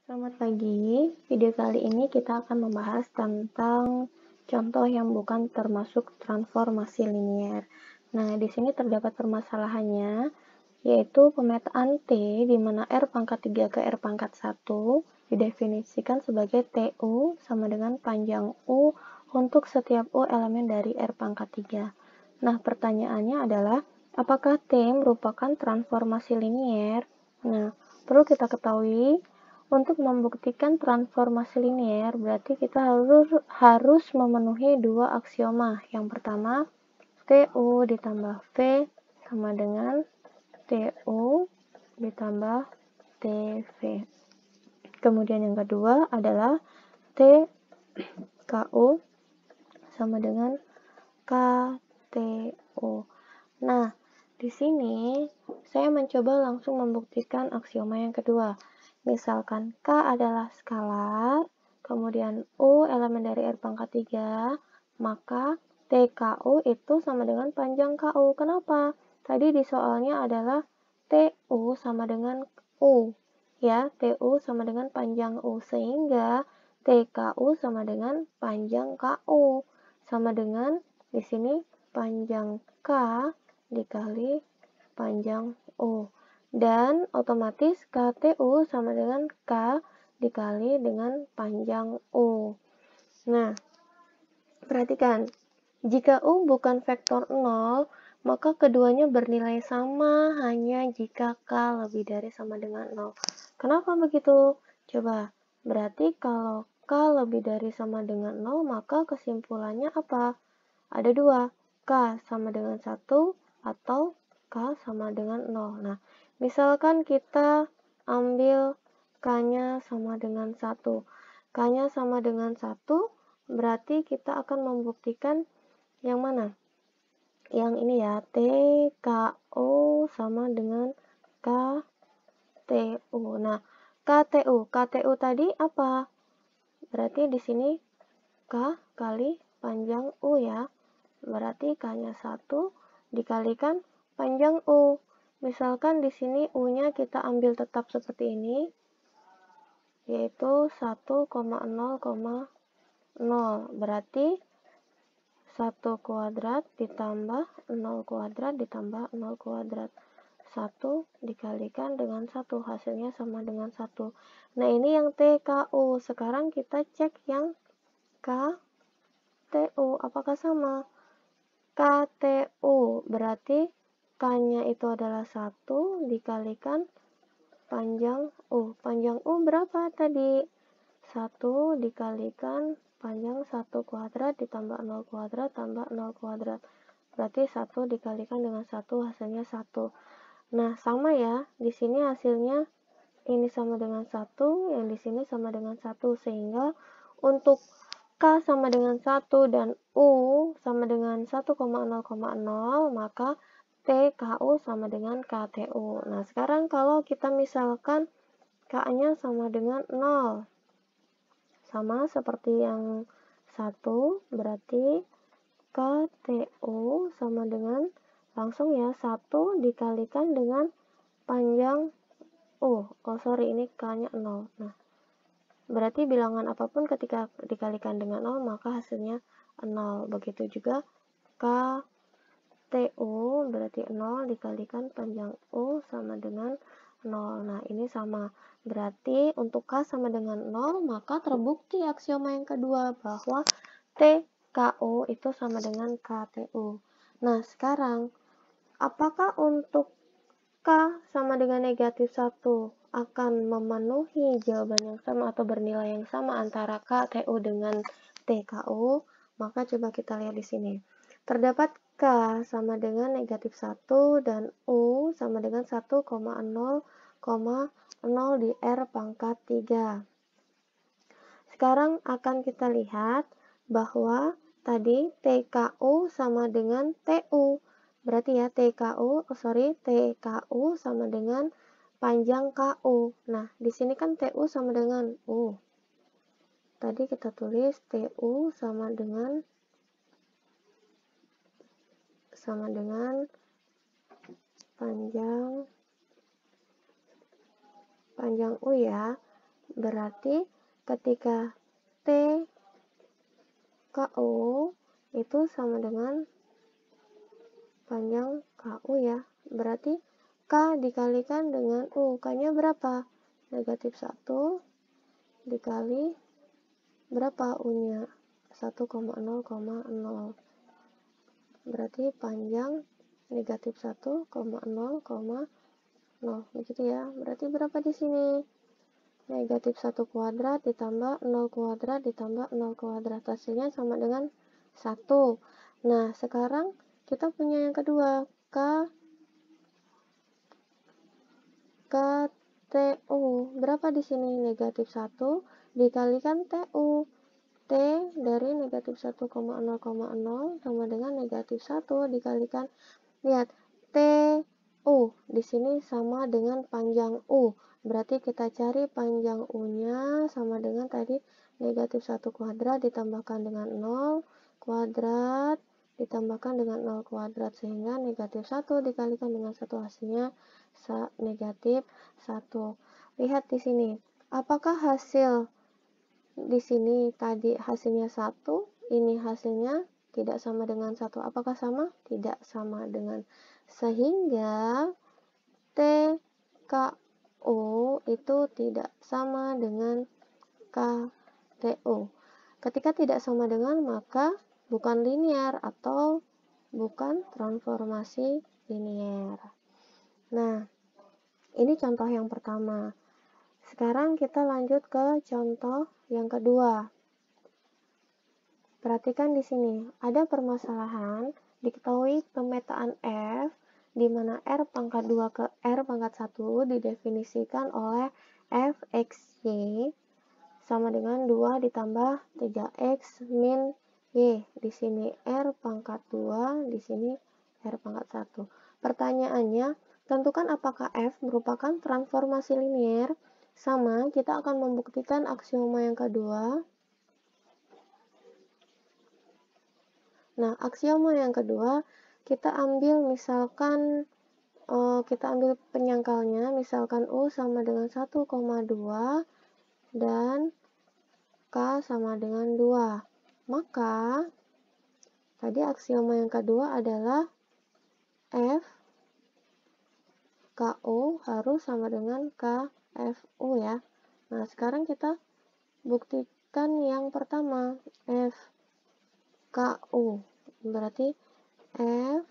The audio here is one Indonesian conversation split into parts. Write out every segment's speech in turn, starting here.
Selamat pagi. Video kali ini kita akan membahas tentang contoh yang bukan termasuk transformasi linier. Nah, di sini terdapat permasalahannya, yaitu pemetaan T di mana R pangkat 3 ke R pangkat 1 didefinisikan sebagai TU sama dengan panjang U untuk setiap U elemen dari R pangkat 3. Nah, pertanyaannya adalah, apakah T merupakan transformasi linier? Nah, perlu kita ketahui, untuk membuktikan transformasi linier, berarti kita harus memenuhi dua aksioma. Yang pertama, TU ditambah V sama dengan TU ditambah TV. Kemudian yang kedua adalah TKU sama dengan KTU. Nah, di sini saya mencoba langsung membuktikan aksioma yang kedua. Misalkan K adalah skalar, kemudian U elemen dari R pangkat 3, maka TKU itu sama dengan panjang KU. Kenapa? Tadi di soalnya adalah TU sama dengan U. Ya, TU sama dengan panjang U. Sehingga TKU sama dengan panjang KU. Sama dengan di sini panjang K dikali panjang U. Dan otomatis KTU sama dengan K dikali dengan panjang U. Nah, perhatikan, jika U bukan vektor 0, maka keduanya bernilai sama hanya jika K lebih dari sama dengan 0. Kenapa begitu? Coba, berarti kalau K lebih dari sama dengan 0, maka kesimpulannya apa? Ada dua, K sama dengan 1 atau K sama dengan 0. Nah, misalkan kita ambil K-nya sama dengan 1. K-nya sama dengan 1, berarti kita akan membuktikan yang mana? Yang ini ya, TKU sama dengan KTU. Nah, KTU tadi apa? Berarti di sini K kali panjang U ya. Berarti K-nya 1 dikalikan panjang U. Misalkan di sini U-nya kita ambil tetap seperti ini, yaitu 1,0,0. Berarti 1 kuadrat ditambah 0 kuadrat ditambah 0 kuadrat. 1 dikalikan dengan 1, hasilnya sama dengan 1. Nah, ini yang TKU. Sekarang kita cek yang KTU. Apakah sama? KTU berarti K-nya itu adalah 1 dikalikan panjang U. Panjang U berapa tadi? 1 dikalikan panjang 1 kuadrat ditambah 0 kuadrat tambah 0 kuadrat. Berarti 1 dikalikan dengan 1 hasilnya 1. Nah, sama ya. Di sini hasilnya ini sama dengan 1, yang di sini sama dengan 1. Sehingga untuk K sama dengan 1 dan U sama dengan 1,0,0, maka TKU sama dengan KTU. Nah, sekarang kalau kita misalkan K-nya sama dengan 0, sama seperti yang 1, berarti KTU sama dengan, langsung ya, 1 dikalikan dengan panjang U. Ini K-nya 0. Nah, berarti bilangan apapun ketika dikalikan dengan 0, maka hasilnya 0. Begitu juga KTU, berarti 0 dikalikan panjang U sama dengan 0. Nah, ini sama. Berarti untuk K sama dengan 0, maka terbukti aksioma yang kedua bahwa TKU itu sama dengan KTU. Nah, sekarang, apakah untuk K sama dengan negatif 1 akan memenuhi jawaban yang sama atau bernilai yang sama antara KTU dengan TKU? Maka coba kita lihat di sini. Terdapat K sama dengan negatif 1 dan U sama dengan 1,0,0 di R pangkat 3. Sekarang akan kita lihat bahwa tadi TKU sama dengan TU. Berarti ya TKU sama dengan panjang KU. Nah, di sini kan TU sama dengan U. Tadi kita tulis TU sama dengan panjang U ya. Berarti ketika T KU itu sama dengan panjang KU ya. Berarti K dikalikan dengan U. K-nya berapa? Negatif 1 dikali berapa U-nya? 1,0,0. Berarti panjang negatif 1,0,0. Begitu ya. Berarti berapa di sini? Negatif 1 kuadrat ditambah 0 kuadrat ditambah 0 kuadrat. Hasilnya sama dengan 1. Nah, sekarang kita punya yang kedua. KTU. Berapa di sini? Negatif 1 dikalikan TU. T dari negatif 1,0,0 sama dengan negatif 1 dikalikan, lihat, TU di sini sama dengan panjang U. Berarti kita cari panjang U-nya sama dengan tadi negatif 1 kuadrat ditambahkan dengan 0 kuadrat ditambahkan dengan 0 kuadrat, sehingga negatif 1 dikalikan dengan 1 hasilnya negatif 1. Lihat di sini, apakah hasil di sini tadi hasilnya 1, ini hasilnya tidak sama dengan 1. Apakah sama? Tidak sama dengan. Sehingga TKU itu tidak sama dengan KTU. Ketika tidak sama dengan, maka bukan linear atau bukan transformasi linear. Nah, ini contoh yang pertama. Sekarang kita lanjut ke contoh yang kedua. Perhatikan di sini, ada permasalahan, diketahui pemetaan F, di mana R pangkat 2 ke R pangkat 1 didefinisikan oleh Fxy sama dengan 2 ditambah 3x min y. Di sini R pangkat 2, di sini R pangkat 1. Pertanyaannya, tentukan apakah F merupakan transformasi linear. Sama, kita akan membuktikan aksioma yang kedua. Nah, aksioma yang kedua, kita ambil misalkan, kita ambil penyangkalnya, misalkan U sama dengan 1,2 dan K sama dengan 2. Maka, tadi aksioma yang kedua adalah F KU harus sama dengan KFU ya. Nah, sekarang kita buktikan yang pertama, F KU. Berarti F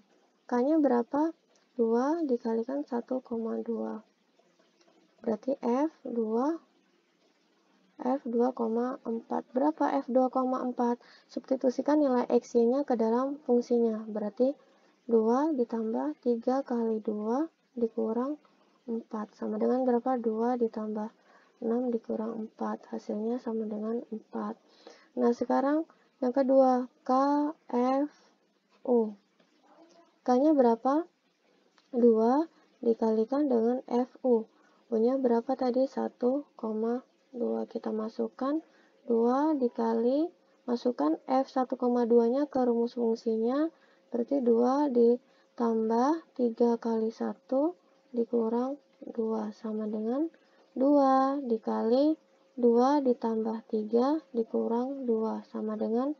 K-nya berapa? 2 dikalikan 1,2. Berarti F2,4. Berapa F2,4? Substitusikan nilai X-nya ke dalam fungsinya. Berarti 2 ditambah 3 kali 2 dikurang 4. Sama dengan berapa? 2 ditambah 6 dikurang 4. Hasilnya sama dengan 4. Nah, sekarang yang kedua, KFU. K-nya berapa? 2 dikalikan dengan FU. U-nya berapa tadi? 1,2. Kita masukkan 2 dikali, masukkan F1,2-nya ke rumus fungsinya. Berarti 2 ditambah 3 kali 1 dikurang 2. Sama dengan 2 dikali 2 ditambah 3 dikurang 2. Sama dengan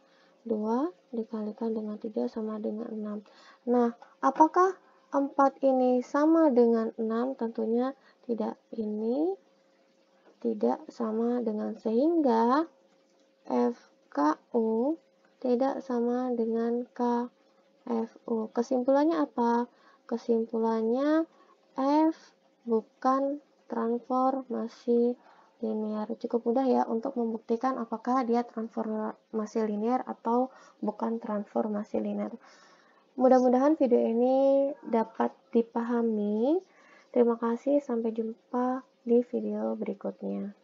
2 dikalikan dengan 3 sama dengan 6. Nah, apakah 4 ini sama dengan 6? Tentunya tidak. Ini tidak sama dengan, sehingga FKU tidak sama dengan KFU. Kesimpulannya apa? Kesimpulannya F bukan transformasi linear. Cukup mudah ya untuk membuktikan apakah dia transformasi linear atau bukan transformasi linear. Mudah-mudahan video ini dapat dipahami. Terima kasih, sampai jumpa di video berikutnya.